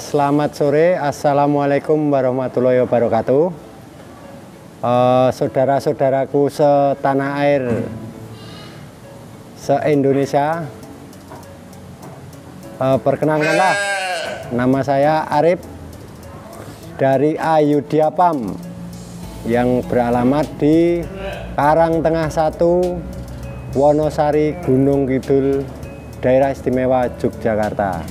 Selamat sore, Assalamualaikum warahmatullahi wabarakatuh. Saudara-saudaraku setanah air, se-Indonesia, perkenalkanlah, nama saya Arif dari Ayudhya Pam yang beralamat di Karangtengah 1, Wonosari, Gunung Kidul, Daerah Istimewa Yogyakarta.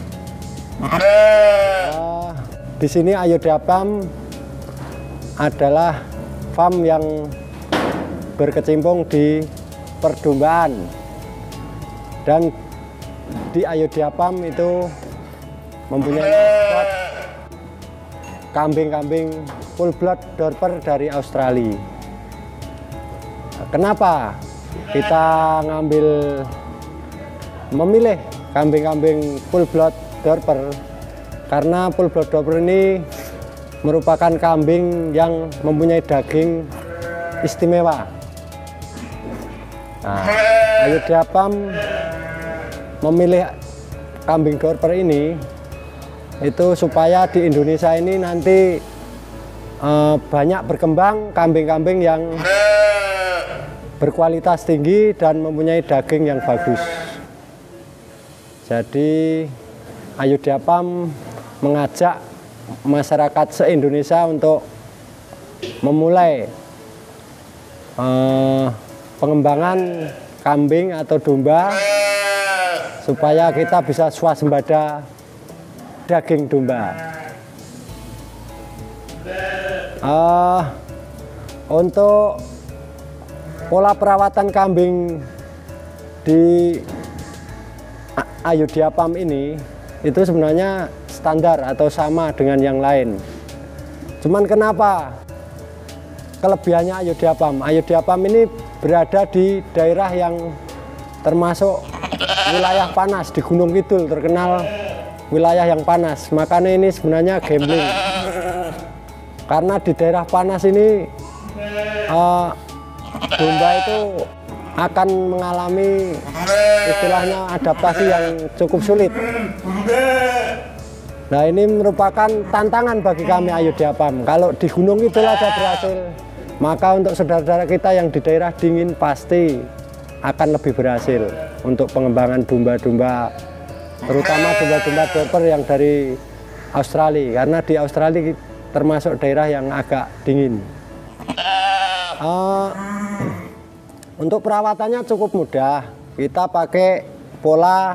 Di sini Ayudhya Pam adalah farm yang berkecimpung di perdombaan, dan di Ayudhya Pam itu mempunyai spot kambing-kambing full blood Dorper dari Australia. Kenapa kita memilih kambing-kambing full blood Dorper? Karena full blood Dorper ini merupakan kambing yang mempunyai daging istimewa. Nah, Ayudhya Pam memilih kambing Dorper ini itu supaya di Indonesia ini nanti banyak berkembang kambing-kambing yang berkualitas tinggi dan mempunyai daging yang bagus. Jadi Ayudhya Pam mengajak masyarakat se-Indonesia untuk memulai pengembangan kambing atau domba supaya kita bisa swasembada daging domba. Untuk pola perawatan kambing di Ayudhya Pam ini itu sebenarnya standar atau sama dengan yang lain. Cuman kenapa kelebihannya Ayudhya Pam? Ayudhya Pam ini berada di daerah yang termasuk wilayah panas di Gunung Kidul, terkenal wilayah yang panas. Makanya ini sebenarnya gambling. Karena di daerah panas ini domba itu akan mengalami istilahnya adaptasi yang cukup sulit. Nah, ini merupakan tantangan bagi kami Ayudhya Pam. Kalau di Gunung Kidul aja berhasil, maka untuk saudara-saudara kita yang di daerah dingin pasti akan lebih berhasil untuk pengembangan domba-domba, terutama domba-domba Dorper yang dari Australia, karena di Australia termasuk daerah yang agak dingin. Untuk perawatannya cukup mudah. Kita pakai pola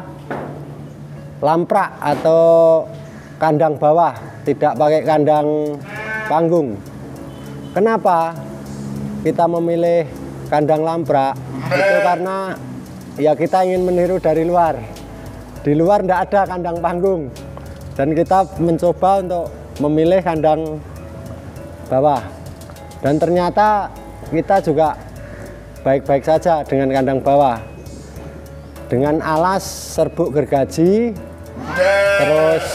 lamprak atau kandang bawah, tidak pakai kandang panggung. Kenapa kita memilih kandang lamprak? Itu karena ya kita ingin meniru dari luar. Di luar tidak ada kandang panggung, dan kita mencoba untuk memilih kandang bawah. Dan ternyata kita juga baik-baik saja dengan kandang bawah, dengan alas serbuk gergaji. Terus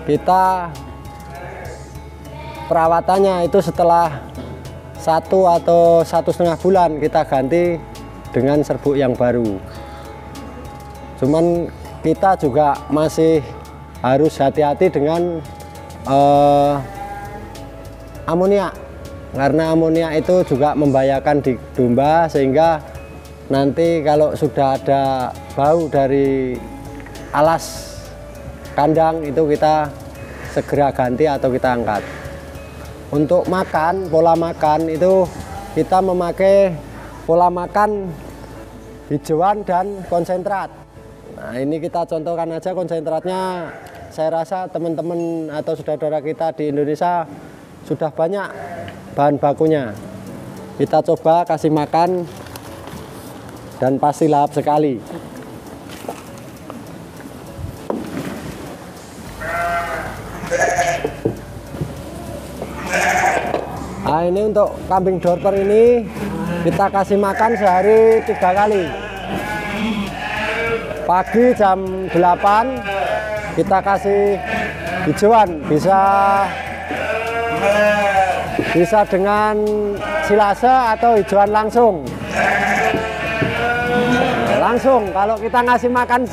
kita perawatannya itu setelah 1 atau 1,5 bulan kita ganti dengan serbuk yang baru. Cuman kita juga masih harus hati-hati dengan amoniak, karena amoniak itu juga membahayakan di domba, sehingga nanti kalau sudah ada bau dari alas kandang itu kita segera ganti atau kita angkat. Untuk makan, pola makan itu kita memakai pola makan hijauan dan konsentrat. Nah, ini kita contohkan aja konsentratnya. Saya rasa teman-teman atau saudara-saudara kita di Indonesia sudah banyak bahan bakunya. Kita coba kasih makan dan pasti lahap sekali. Nah, ini untuk kambing Dorper ini kita kasih makan sehari 3 kali. Pagi jam 8 kita kasih hijauan, bisa dengan silase atau hijauan langsung. Kalau kita ngasih makan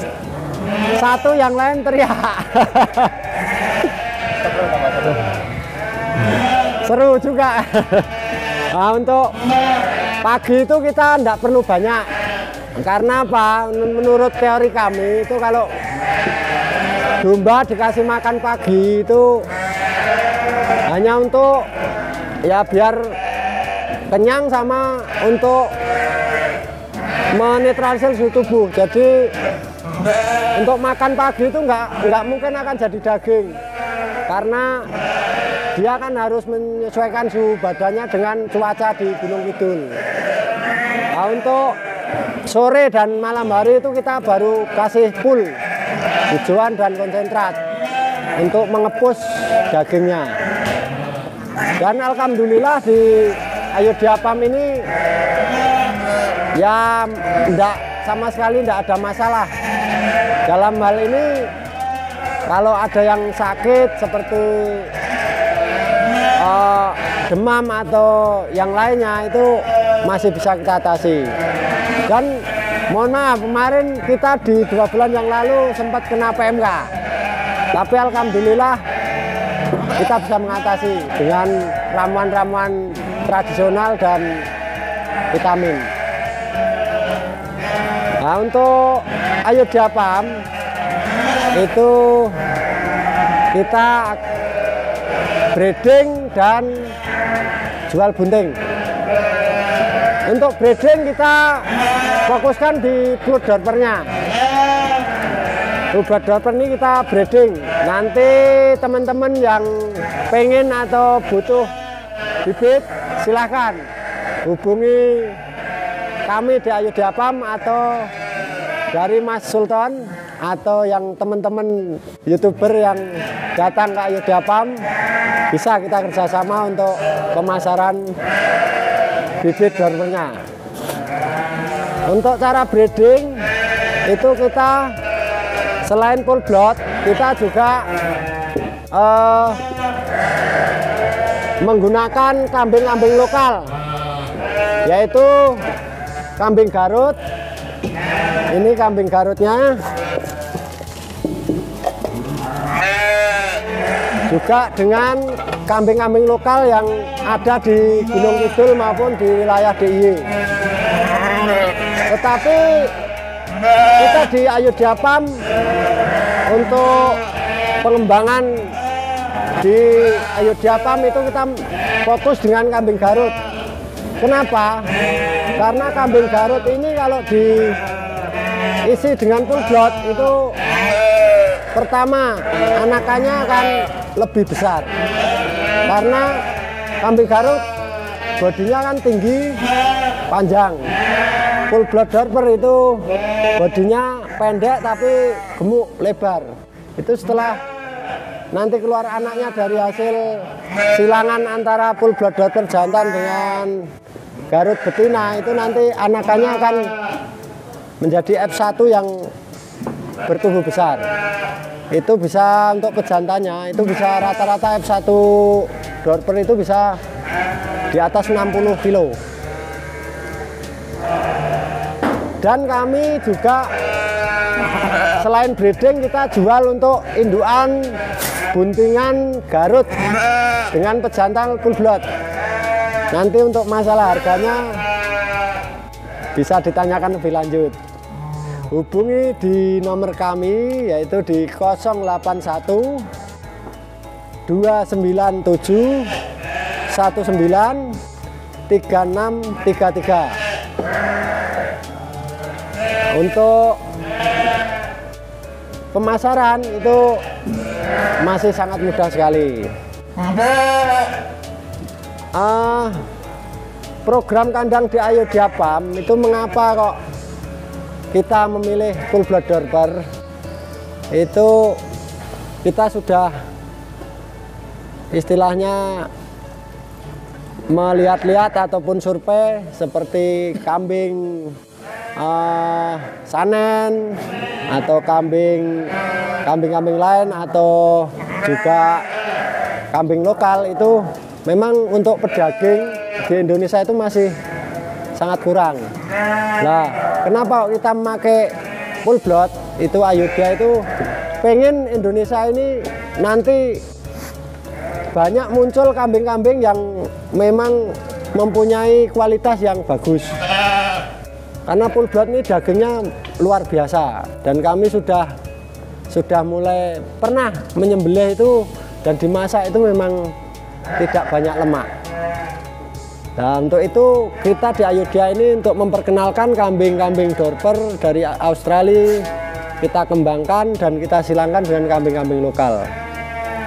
satu yang lain teriak. Seru juga. Nah, untuk pagi itu kita tidak perlu banyak, karena apa? Menurut teori kami itu kalau domba dikasih makan pagi itu hanya untuk ya biar kenyang sama untuk menetralisir suhu tubuh. Jadi untuk makan pagi itu nggak mungkin akan jadi daging, karena dia kan harus menyesuaikan suhu badannya dengan cuaca di Gunung Kidul. Nah, untuk sore dan malam hari itu kita baru kasih full hijauan dan konsentrat untuk mengepus dagingnya. Dan alhamdulillah di Ayodhya Farm ini ya sama sekali tidak ada masalah. Dalam hal ini kalau ada yang sakit seperti demam atau yang lainnya itu masih bisa kita atasi. Dan mohon maaf, kemarin kita di 2 bulan yang lalu sempat kena PMK, tapi alhamdulillah kita bisa mengatasi dengan ramuan-ramuan tradisional dan vitamin. Nah, untuk Ayodhya Farm itu kita breeding dan jual bunting. Untuk breeding kita fokuskan di blood dorpernya. Blood dorper ini kita breeding. Nanti teman-teman yang pengen atau butuh bibit silahkan hubungi kami di Ayodhya Farm atau dari Mas Sultan atau yang teman-teman YouTuber yang datang ke Ayodhya Farm, bisa kita kerjasama untuk pemasaran bibit dorpernya. Untuk cara breeding itu kita selain full blood, kita juga menggunakan kambing-kambing lokal, yaitu kambing Garut. Ini kambing Garutnya. Juga dengan kambing-kambing lokal yang ada di Gunung Kidul maupun di wilayah DIY. Tetapi kita di Ayodhya Farm untuk pengembangan di Ayodhya Farm itu kita fokus dengan kambing Garut. Kenapa? Karena kambing Garut ini kalau diisi dengan full blood itu pertama anakannya akan lebih besar, karena kambing Garut bodinya kan tinggi panjang. Full blood dorper itu bodinya pendek tapi gemuk lebar. Itu setelah nanti keluar anaknya dari hasil silangan antara full blood dorper jantan dengan Garut betina, itu nanti anakannya akan menjadi F1 yang bertumbuh besar. Itu bisa untuk pejantannya itu bisa rata-rata F1 dorper itu bisa di atas 60 kilo. Dan kami juga selain breeding kita jual untuk indukan buntingan Garut dengan pejantan full blood. Nanti untuk masalah harganya bisa ditanyakan lebih lanjut. Hubungi di nomor kami yaitu di 081 297 19 3633. Untuk pemasaran itu masih sangat mudah sekali. Program kandang di Ayodhya Farm itu mengapa kok kita memilih full blood dorper? Itu kita sudah istilahnya melihat-lihat ataupun survei seperti kambing sanen atau kambing-kambing lain atau juga kambing lokal, itu memang untuk pedaging di Indonesia itu masih sangat kurang. Nah, kenapa kita memakai full blood itu Ayodhya itu pengen Indonesia ini nanti banyak muncul kambing-kambing yang memang mempunyai kualitas yang bagus. Karena full blood ini dagingnya luar biasa dan kami sudah mulai pernah menyembelih itu dan dimasak itu memang tidak banyak lemak. Nah, untuk itu kita di Ayodhya ini untuk memperkenalkan kambing-kambing Dorper dari Australia kita kembangkan dan kita silangkan dengan kambing-kambing lokal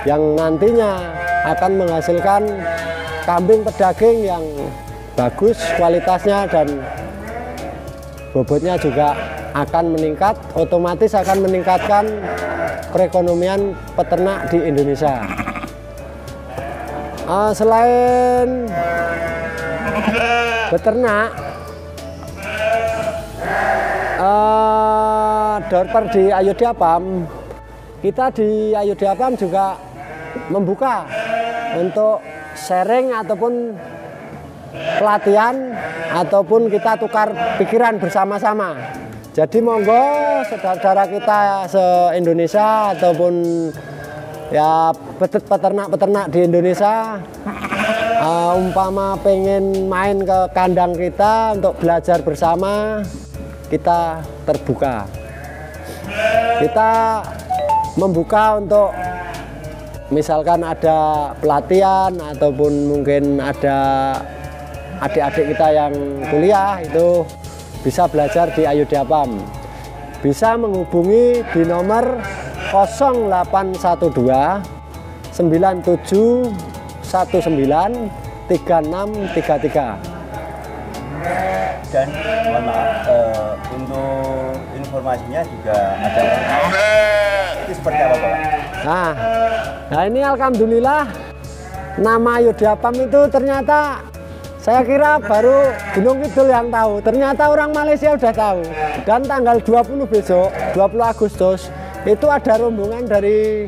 yang nantinya akan menghasilkan kambing pedaging yang bagus kualitasnya dan bobotnya juga akan meningkat, otomatis akan meningkatkan perekonomian peternak di Indonesia. Selain beternak, Dorper di Ayodhya Farm, kita di Ayodhya Farm juga membuka untuk sharing ataupun pelatihan ataupun kita tukar pikiran bersama-sama. Jadi monggo saudara-saudara kita se-Indonesia ataupun ya peternak-peternak di Indonesia umpama pengen main ke kandang kita untuk belajar bersama, kita terbuka. Kita membuka untuk misalkan ada pelatihan ataupun mungkin ada adik-adik kita yang kuliah itu bisa belajar di Ayodhya Farm. Bisa menghubungi di nomor 0812 9719 3633. Dan mohon maaf, untuk informasinya juga ada itu seperti apa Pak? Nah ini alhamdulillah nama Ayodhya Farm itu ternyata saya kira baru Gunung Kidul yang tahu, ternyata orang Malaysia udah tahu. Dan tanggal 20 besok, 20 Agustus itu ada rombongan dari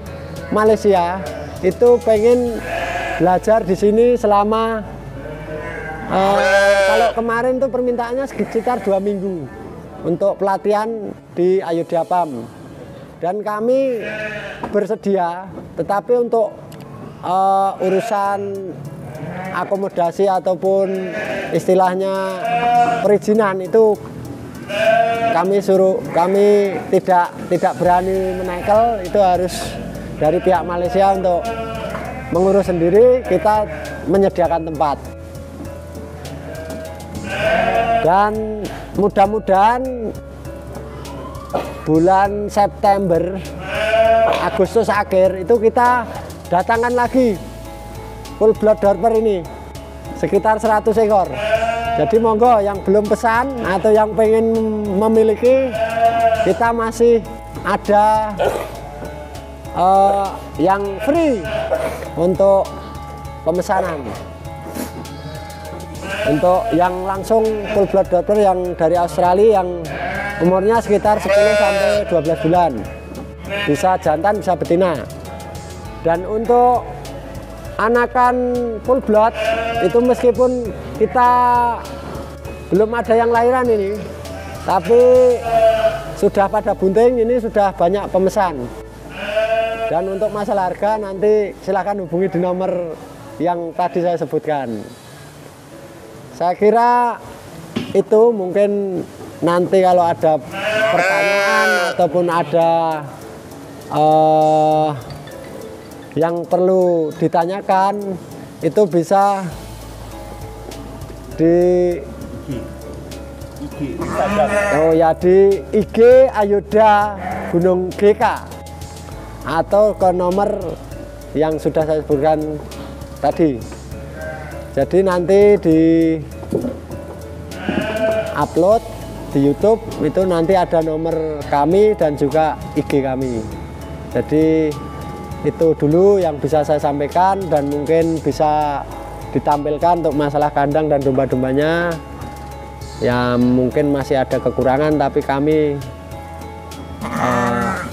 Malaysia itu pengen belajar di sini selama kalau kemarin tuh permintaannya sekitar 2 minggu untuk pelatihan di Ayodhya Farm. Dan kami bersedia, tetapi untuk urusan akomodasi ataupun istilahnya perizinan itu kami tidak berani menekel, itu harus dari pihak Malaysia untuk mengurus sendiri, kita menyediakan tempat. Dan mudah-mudahan bulan September, Agustus akhir itu kita datangkan lagi full blood Dorper ini sekitar 100 ekor. Jadi monggo yang belum pesan atau yang pengen memiliki, kita masih ada yang free untuk pemesanan. Untuk yang langsung full blood Dorper yang dari Australia yang umurnya sekitar 10 sampai 12 bulan. Bisa jantan, bisa betina. Dan untuk anakan full blood itu meskipun kita belum ada yang lahiran ini, tapi sudah pada bunting, ini sudah banyak pemesan. Dan untuk masalah harga nanti silahkan hubungi di nomor yang tadi saya sebutkan. Saya kira itu mungkin nanti kalau ada pertanyaan ataupun ada yang perlu ditanyakan itu bisa di di IG Ayodhya Gunung GK atau ke nomor yang sudah saya sebutkan tadi. Jadi nanti di upload di YouTube itu nanti ada nomor kami dan juga IG kami. Jadi itu dulu yang bisa saya sampaikan dan mungkin bisa ditampilkan untuk masalah kandang dan domba-dombanya. Ya mungkin masih ada kekurangan, tapi kami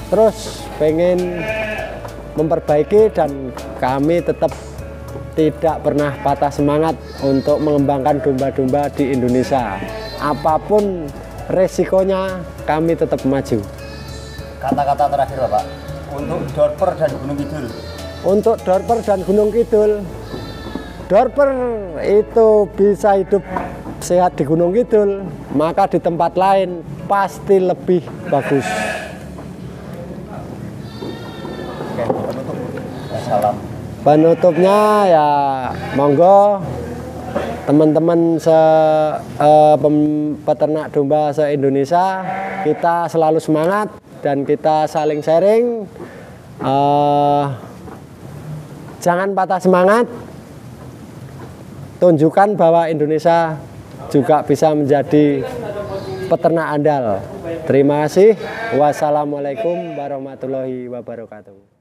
terus pengen memperbaiki dan kami tetap tidak pernah patah semangat untuk mengembangkan domba-domba di Indonesia. Apapun resikonya kami tetap maju. Kata-kata terakhir Bapak untuk Dorper dan Gunung Kidul. Untuk Dorper dan Gunung Kidul, Dorper itu bisa hidup sehat di Gunung Kidul, maka di tempat lain pasti lebih bagus. Oke, penutup. Salam. Penutupnya ya monggo teman-teman peternak domba se-Indonesia, kita selalu semangat dan kita saling sharing. Jangan patah semangat, tunjukkan bahwa Indonesia juga bisa menjadi peternak andal. Terima kasih. Wassalamualaikum warahmatullahi wabarakatuh.